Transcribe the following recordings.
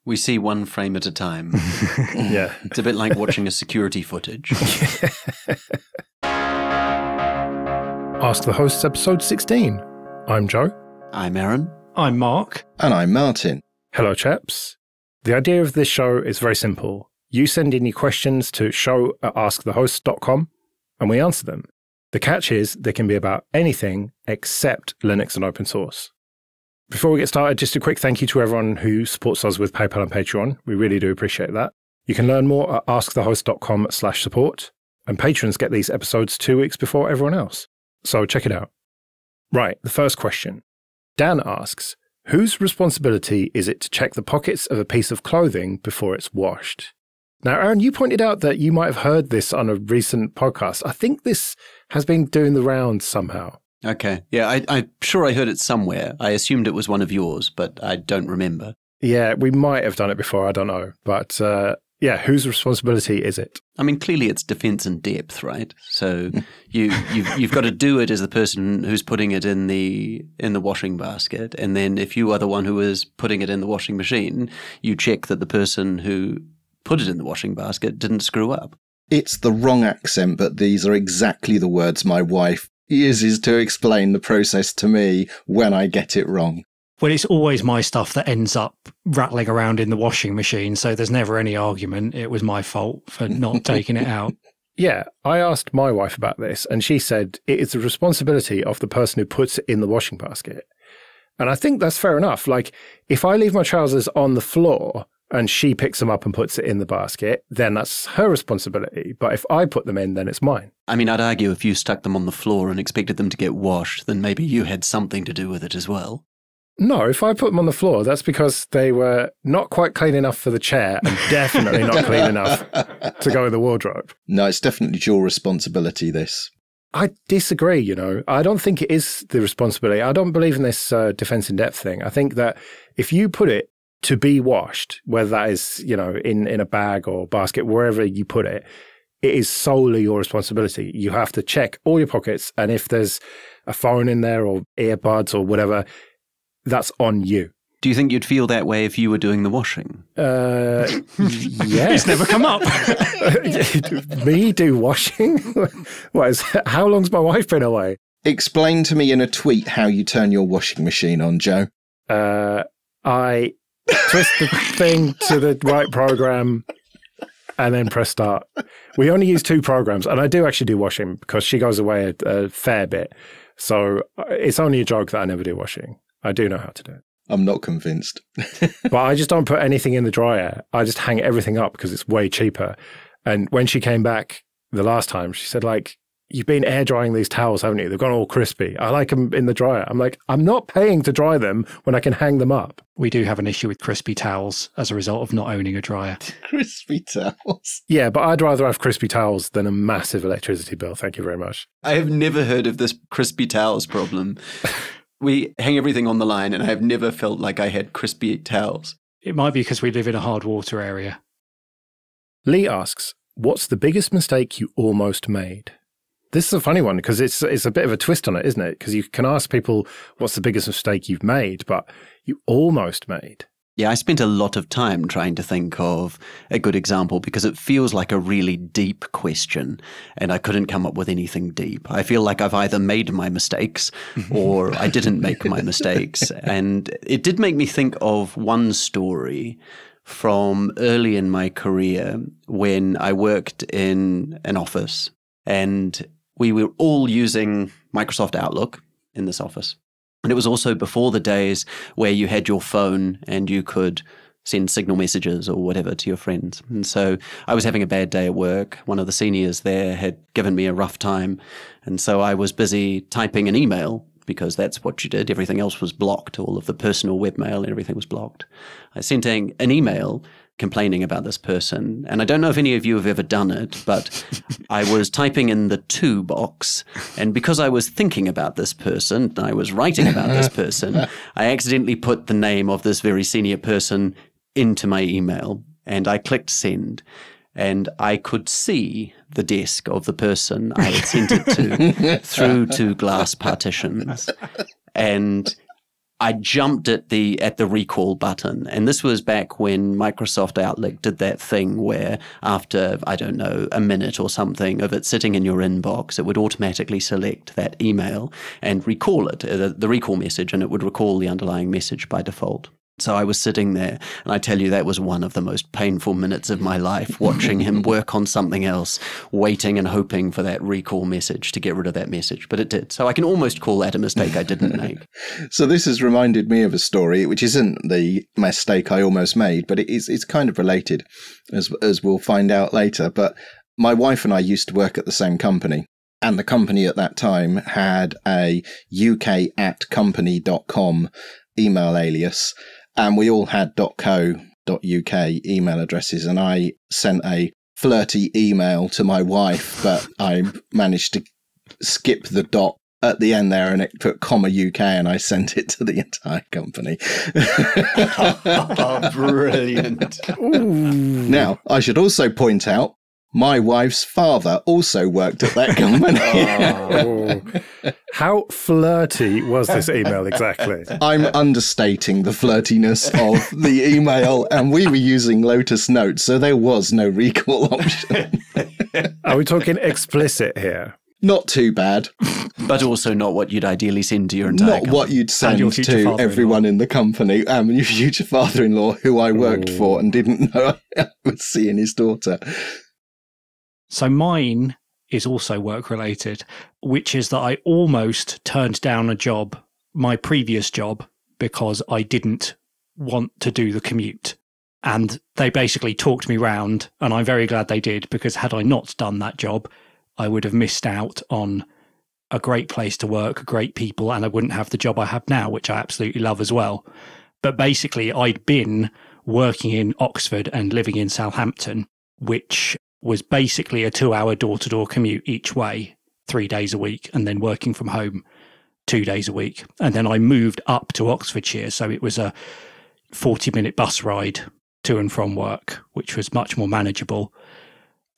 We see one frame at a time. Yeah. It's a bit like watching a security footage. Ask the Hosts, episode 16. I'm Joe. I'm Aaron. I'm Mark. And I'm Martin. Hello, chaps. The idea of this show is very simple. You send in your questions to show@askthehost.com and we answer them. The catch is they can be about anything except Linux and open source. Before we get started, just a quick thank you to everyone who supports us with PayPal and Patreon. We really do appreciate that. You can learn more at askthehost.com/support, and patrons get these episodes 2 weeks before everyone else. So check it out. Right, the first question. Dan asks, whose responsibility is it to check the pockets of a piece of clothing before it's washed? Now, Aaron, you pointed out that you might have heard this on a recent podcast. I think this has been doing the rounds somehow. Okay. Yeah, I'm sure I heard it somewhere. I assumed it was one of yours, but I don't remember. Yeah, we might have done it before. I don't know. But yeah, whose responsibility is it? I mean, clearly it's defense in depth, right? So you've got to do it as the person who's putting it in the washing basket. And then if you are the one who is putting it in the washing machine, you check that the person who put it in the washing basket didn't screw up. It's the wrong accent, but these are exactly the words my wife uses to explain the process to me when I get it wrong. Well, it's always my stuff that ends up rattling around in the washing machine, so there's never any argument. It was my fault for not taking it out. Yeah, I asked my wife about this, and she said it is the responsibility of the person who puts it in the washing basket. And I think that's fair enough. Like, if I leave my trousers on the floor and she picks them up and puts it in the basket, then that's her responsibility. But if I put them in, then it's mine. I mean, I'd argue if you stuck them on the floor and expected them to get washed, then maybe you had something to do with it as well. No, if I put them on the floor, that's because they were not quite clean enough for the chair and definitely not clean enough to go in the wardrobe. No, it's definitely your responsibility, this. I disagree, you know. I don't think it is the responsibility. I don't believe in this defense in depth thing. I think that if you put it to be washed, whether that is, you know, in a bag or basket, wherever you put it, it is solely your responsibility. You have to check all your pockets, and if there's a phone in there or earbuds or whatever, that's on you. Do you think you'd feel that way if you were doing the washing? Yeah. It's never come up. Me do washing? How long's my wife been away? Explain to me in a tweet how you turn your washing machine on, Joe. I twist the thing to the right program and then press start. We only use 2 programs, and I do actually do washing because she goes away a fair bit. So it's only a joke that I never do washing. I do know how to do it. I'm not convinced. But I just don't put anything in the dryer. I just hang everything up because it's way cheaper. And when she came back the last time, she said, like, you've been air drying these towels, haven't you? They've gone all crispy. I like them in the dryer. I'm like, I'm not paying to dry them when I can hang them up. We do have an issue with crispy towels as a result of not owning a dryer. Crispy towels. Yeah, but I'd rather have crispy towels than a massive electricity bill. Thank you very much. I have never heard of this crispy towels problem. We hang everything on the line, and I have never felt like I had crispy towels. It might be because we live in a hard water area. Lee asks, what's the biggest mistake you almost made? This is a funny one because it's a bit of a twist on it, isn't it? Because you can ask people, what's the biggest mistake you've made, but you almost made. Yeah, I spent a lot of time trying to think of a good example because it feels like a really deep question, and I couldn't come up with anything deep. I feel like I've either made my mistakes or I didn't make my mistakes. And it did make me think of one story from early in my career when I worked in an office, and we were all using Microsoft Outlook in this office. And it was also before the days where you had your phone and you could send signal messages or whatever to your friends. And so I was having a bad day at work. One of the seniors there had given me a rough time. And so I was busy typing an email because that's what you did. Everything else was blocked. All of the personal webmail and everything was blocked. I sent an email complaining about this person. And I don't know if any of you have ever done it, but I was typing in the to box. And because I was thinking about this person, I was writing about this person, I accidentally put the name of this very senior person into my email. And I clicked send. And I could see the desk of the person I had sent it to through 2 glass partitions. And I jumped at the recall button. And this was back when Microsoft Outlook did that thing where after, I don't know, a minute or something of it sitting in your inbox, it would automatically select that email and recall it, the recall message, and it would recall the underlying message by default. So I was sitting there, and I tell you, that was one of the most painful minutes of my life, watching him work on something else, waiting and hoping for that recall message to get rid of that message. But it did. So I can almost call that a mistake I didn't make. So this has reminded me of a story, which isn't the mistake I almost made, but it's kind of related, as we'll find out later. But my wife and I used to work at the same company. And the company at that time had a uk@company.com email alias. And we all had .co.uk email addresses. And I sent a flirty email to my wife, but I managed to skip the dot at the end there and it put .UK, and I sent it to the entire company. Oh, brilliant. Now, I should also point out, my wife's father also worked at that company. Oh. How flirty was this email exactly? I'm understating the flirtiness of the email, and we were using Lotus Notes, so there was no recall option. Are we talking explicit here? Not too bad. But also not what you'd ideally send to your entire Not company. what you'd send to everyone in the company. Your future father-in-law, who I worked for and didn't know I was seeing his daughter. So mine is also work-related, which is that I almost turned down a job, my previous job, because I didn't want to do the commute. And they basically talked me round, and I'm very glad they did, because had I not done that job, I would have missed out on a great place to work, great people, and I wouldn't have the job I have now, which I absolutely love as well. But basically, I'd been working in Oxford and living in Southampton, which was basically a 2-hour door-to-door commute each way, 3 days a week, and then working from home 2 days a week. And then I moved up to Oxfordshire, so it was a 40-minute bus ride to and from work, which was much more manageable.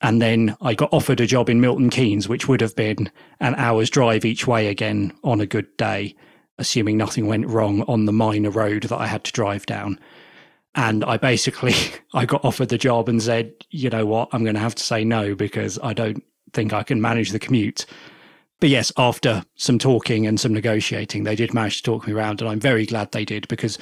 And then I got offered a job in Milton Keynes, which would have been an hour's drive each way again on a good day, assuming nothing went wrong on the minor road that I had to drive down. And I got offered the job and said, you know what, I'm going to have to say no because I don't think I can manage the commute. But yes, after some talking and some negotiating, they did manage to talk me around, and I'm very glad they did, because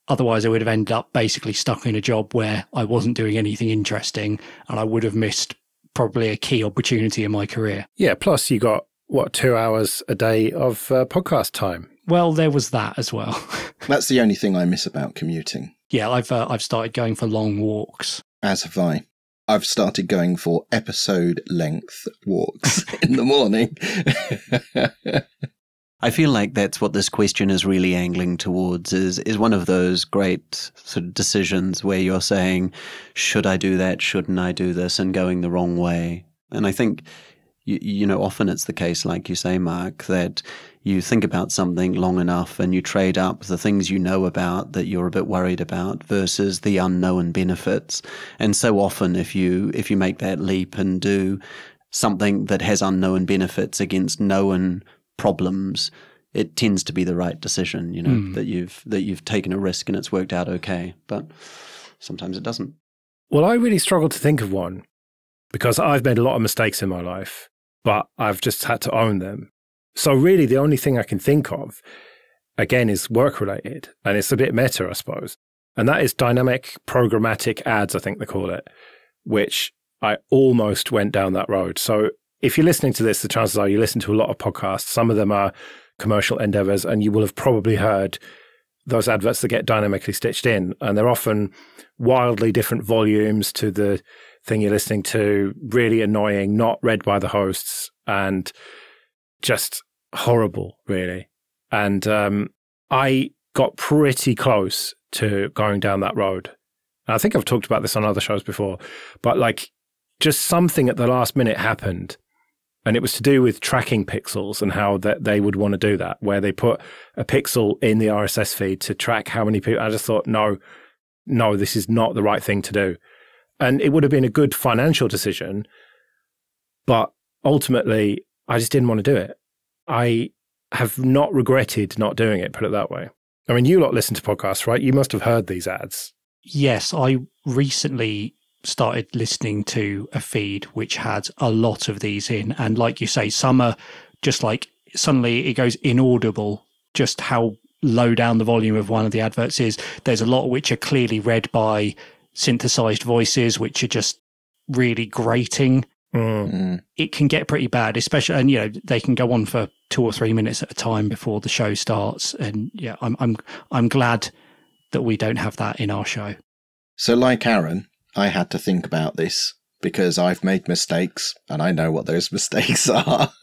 otherwise I would have ended up basically stuck in a job where I wasn't doing anything interesting, and I would have missed probably a key opportunity in my career. Yeah, plus you got, 2 hours a day of podcast time? Well, there was that as well. That's the only thing I miss about commuting. Yeah, I've started going for long walks. As have I. I've started going for episode length walks in the morning. I feel like that's what this question is really angling towards, is one of those great sort of decisions where you're saying, should I do that? Shouldn't I do this? And going the wrong way. And I think, you know, often it's the case, like you say, Mark, that you think about something long enough and you trade up the things you know about that you're a bit worried about versus the unknown benefits. And so often if you make that leap and do something that has unknown benefits against known problems, it tends to be the right decision, you know, that you've taken a risk and it's worked out okay. But sometimes it doesn't. Well, I really struggle to think of one because I've made a lot of mistakes in my life, but I've just had to own them. So really the only thing I can think of, again, is work-related, and it's a bit meta, I suppose. And that is dynamic programmatic ads, I think they call it, which I almost went down that road. So if you're listening to this, the chances are you listen to a lot of podcasts. Some of them are commercial endeavors, and you will have probably heard those adverts that get dynamically stitched in. And they're often wildly different volumes to the thing you're listening to, really annoying, not read by the hosts, and just horrible, really. And I got pretty close to going down that road. And I think I've talked about this on other shows before, but like just something at the last minute happened. And it was to do with tracking pixels and how they would want to do that, where they put a pixel in the RSS feed to track how many people. I just thought, no, this is not the right thing to do. And it would have been a good financial decision, but ultimately I just didn't want to do it. I have not regretted not doing it, put it that way. I mean, you lot listen to podcasts, right? You must have heard these ads. Yes, I recently started listening to a feed which had a lot of these in. And like you say, some are just like suddenly it goes inaudible, just how low down the volume of one of the adverts is. There's a lot which are clearly read by synthesized voices, which are just really grating. It can get pretty bad, especially, and you know, they can go on for 2 or 3 minutes at a time before the show starts. And yeah, I'm glad that we don't have that in our show. So like Aaron, I had to think about this because I've made mistakes and I know what those mistakes are.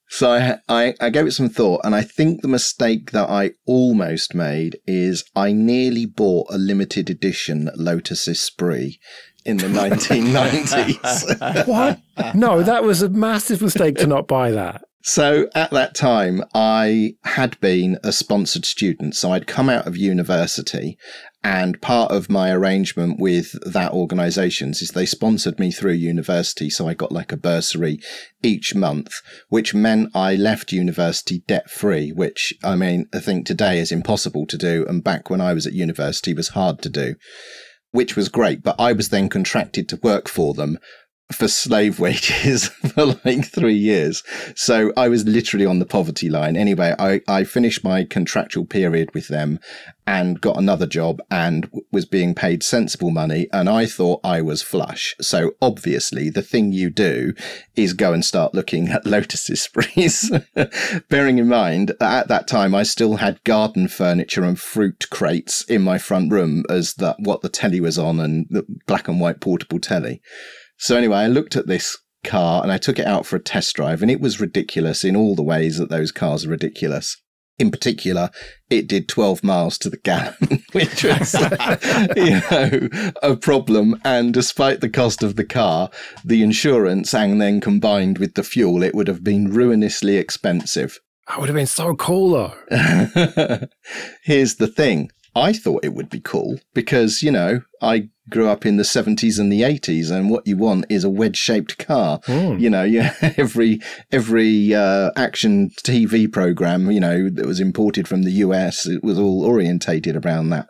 So I gave it some thought, and I think the mistake that I almost made is I nearly bought a limited edition Lotus Esprit in the 1990s. What? No, that was a massive mistake to not buy that. So at that time, I had been a sponsored student. So I'd come out of university, and part of my arrangement with that organisation is they sponsored me through university. So I got like a bursary each month, which meant I left university debt free, which I mean, I think today is impossible to do. And back when I was at university was hard to do, which was great. But I was then contracted to work for them for slave wages for like 3 years. So I was literally on the poverty line. Anyway, I finished my contractual period with them and got another job and was being paid sensible money. And I thought I was flush. So obviously the thing you do is go and start looking at Lotus Esprits. Bearing in mind that at that time I still had garden furniture and fruit crates in my front room as what the telly was on, and the black and white portable telly. So anyway, I looked at this car and I took it out for a test drive, and it was ridiculous in all the ways that those cars are ridiculous. In particular, it did 12 miles to the gallon, which was, a problem. And despite the cost of the car, the insurance, and then combined with the fuel, it would have been ruinously expensive. That would have been so cool, though. Here's the thing. I thought it would be cool because, I grew up in the 70s and the 80s, and what you want is a wedge-shaped car. Every action TV program, that was imported from the US, it was all orientated around that.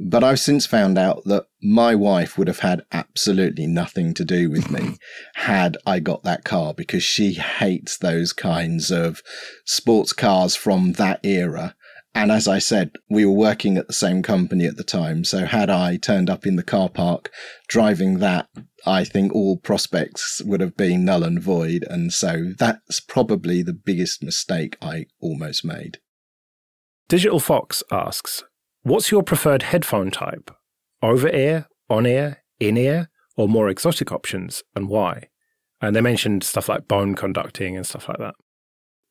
But I've since found out that my wife would have had absolutely nothing to do with me had I got that car, because she hates those kinds of sports cars from that era. And as I said, we were working at the same company at the time. So had I turned up in the car park driving that, I think all prospects would have been null and void. And so that's probably the biggest mistake I almost made. Digital Fox asks, what's your preferred headphone type? Over-ear, on-ear, in-ear, or more exotic options, and why? And they mentioned stuff like bone conducting and stuff like that.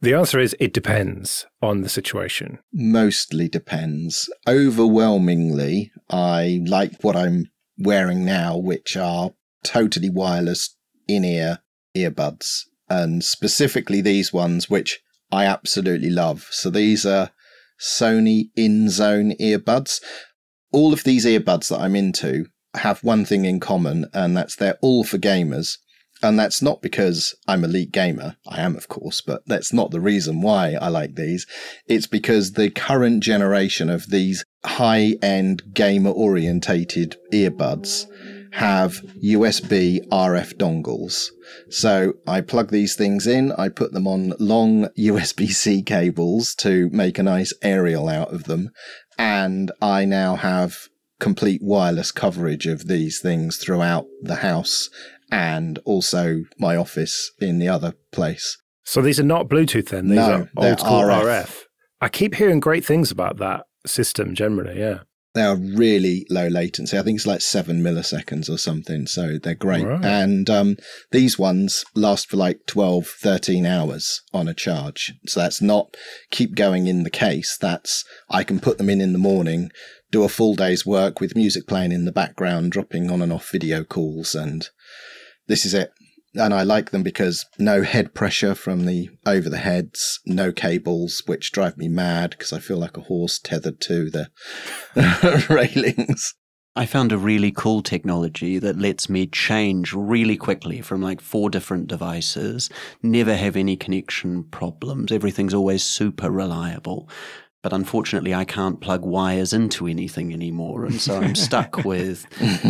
The answer is it depends on the situation. Mostly depends. Overwhelmingly, I like what I'm wearing now, which are totally wireless in-ear earbuds, and specifically these ones, which I absolutely love. So these are Sony InZone earbuds. All of these earbuds that I'm into have one thing in common, and that's they're all for gamers. And that's not because I'm a elite gamer. I am, of course, but that's not the reason why I like these. It's because the current generation of these high-end gamer-orientated earbuds have USB RF dongles. So I plug these things in, I put them on long USB-C cables to make a nice aerial out of them, and I now have complete wireless coverage of these things throughout the house and also my office in the other place. So these are not Bluetooth then? These are old school RF. I keep hearing great things about that system generally, yeah. They are really low latency. I think it's like 7 milliseconds or something. So they're great. Right. And these ones last for like 12, 13 hours on a charge. So that's not keep going in the case. That's I can put them in the morning, do a full day's work with music playing in the background, dropping on and off video calls, and this is it. And I like them because no head pressure from the over the heads, no cables, which drive me mad because I feel like a horse tethered to the railings. I found a really cool technology that lets me change really quickly from like 4 different devices, never have any connection problems. Everything's always super reliable. But unfortunately, I can't plug wires into anything anymore. And so I'm stuck with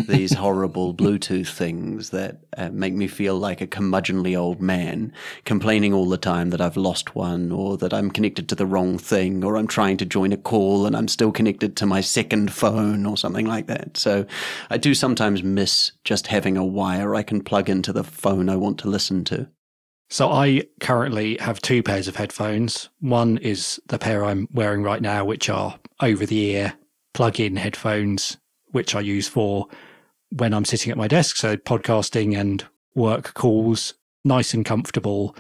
these horrible Bluetooth things that make me feel like a curmudgeonly old man, complaining all the time that I've lost one, or that I'm connected to the wrong thing, or I'm trying to join a call and I'm still connected to my second phone or something like that. So I do sometimes miss just having a wire I can plug into the phone I want to listen to. So I currently have 2 pairs of headphones. One is the pair I'm wearing right now, which are over-the-ear plug-in headphones, which I use for when I'm sitting at my desk, so podcasting and work calls, nice and comfortable,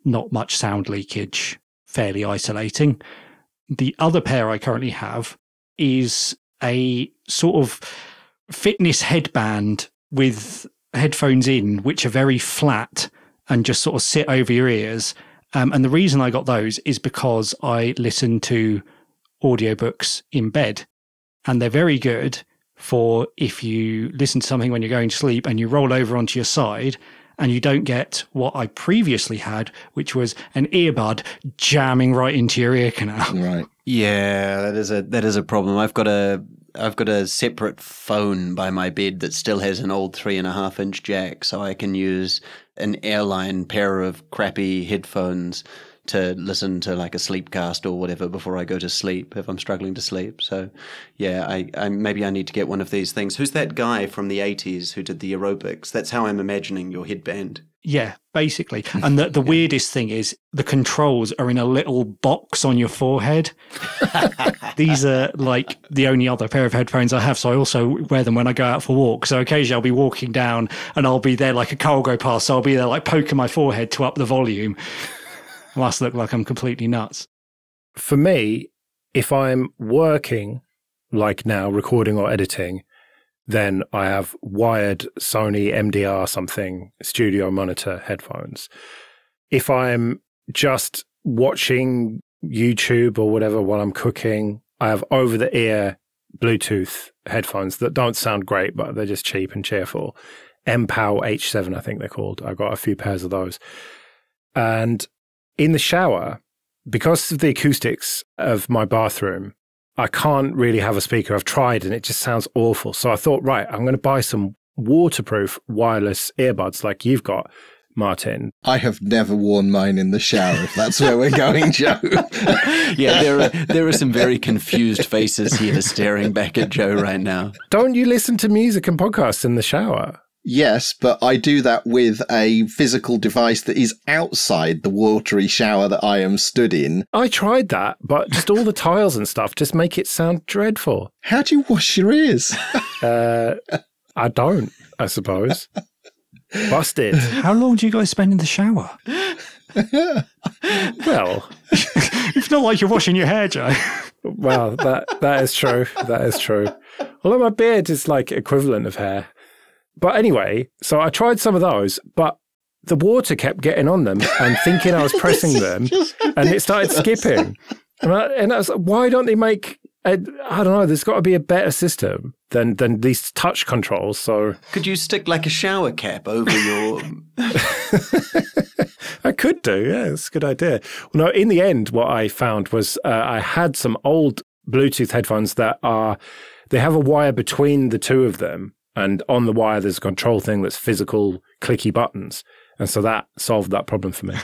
not much sound leakage, fairly isolating. The other pair I currently have is a sort of fitness headband with headphones in, which are very flat and just sort of sit over your ears. And the reason I got those is because I listen to audiobooks in bed, and they're very good for if you listen to something when you're going to sleep and you roll over onto your side and you don't get what I previously had, which was an earbud jamming right into your ear canal. Right. Yeah, that is a problem. I've got a separate phone by my bed that still has an old 3.5-inch jack, so I can use an airline pair of crappy headphones to listen to like a sleepcast or whatever before I go to sleep if I'm struggling to sleep. So yeah, I maybe I need to get one of these things. Who's that guy from the 80s who did the aerobics? That's how I'm imagining your headband. Yeah, basically. And the weirdest thing is the controls are in a little box on your forehead. These are like the only other pair of headphones I have. So I also wear them when I go out for walks. So occasionally I'll be walking down and I'll be there like a car will go past. So I'll be there like poking my forehead to up the volume. I must look like I'm completely nuts. For me, if I'm working, like now, recording or editing, then I have wired Sony MDR something studio monitor headphones. If I'm just watching YouTube or whatever while I'm cooking, I have over-the-ear Bluetooth headphones that don't sound great, but they're just cheap and cheerful. MPOW H7, I think they're called. I've got a few pairs of those. And in the shower, because of the acoustics of my bathroom, I can't really have a speaker. I've tried and it just sounds awful. So I thought, right, I'm going to buy some waterproof wireless earbuds like you've got, Martin. I have never worn mine in the shower, if that's where we're going, Joe. Yeah, there are some very confused faces here staring back at Joe right now. Don't you listen to music and podcasts in the shower? Yes, but I do that with a physical device that is outside the watery shower that I am stood in. I tried that, but just all the tiles and stuff just make it sound dreadful. How do you wash your ears? I don't, I suppose. Busted. How long do you guys spend in the shower? Well, it's not like you're washing your hair, Joe. Well, that is true. That is true. Although my beard is like equivalent of hair. But anyway, so I tried some of those, but the water kept getting on them and thinking I was pressing them, and it started skipping. And I was like, why don't they make, I don't know, there's got to be a better system than these touch controls. So could you stick like a shower cap over your... I could do, yeah, it's a good idea. Well, no, in the end, what I found was I had some old Bluetooth headphones they have a wire between the two of them. And on the wire, there's a control thing that's physical, clicky buttons. And so that solved that problem for me.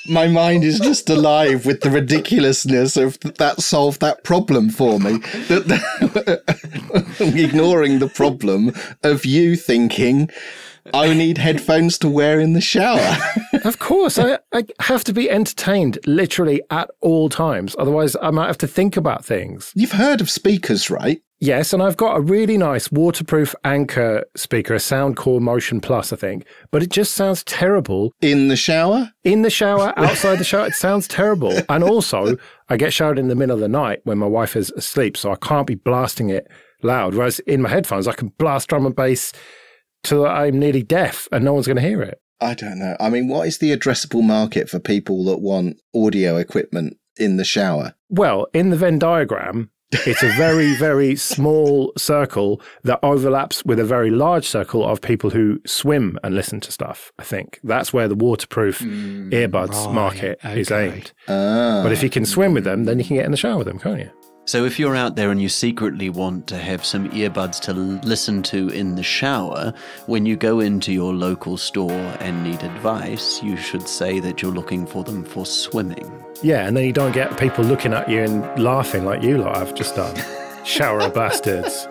My mind is just alive with the ridiculousness of that solved that problem for me. Ignoring the problem of you thinking, I need headphones to wear in the shower. Of course, I have to be entertained literally at all times. Otherwise, I might have to think about things. You've heard of speakers, right? Yes, and I've got a really nice waterproof Anchor speaker, a Soundcore Motion Plus, I think, but it just sounds terrible. In the shower? In the shower, outside the shower, it sounds terrible. And also, I get showered in the middle of the night when my wife is asleep, so I can't be blasting it loud. Whereas in my headphones, I can blast drum and bass till I'm nearly deaf and no one's going to hear it. I don't know. I mean, what is the addressable market for people that want audio equipment in the shower? Well, in the Venn diagram, It's a very, very small circle that overlaps with a very large circle of people who swim and listen to stuff, I think. That's where the waterproof earbuds market is aimed. But if you can swim with them, then you can get in the shower with them, can't you? So if you're out there and you secretly want to have some earbuds to listen to in the shower, when you go into your local store and need advice, you should say that you're looking for them for swimming. Yeah, and then you don't get people looking at you and laughing like you lot have just done. Shower of bastards.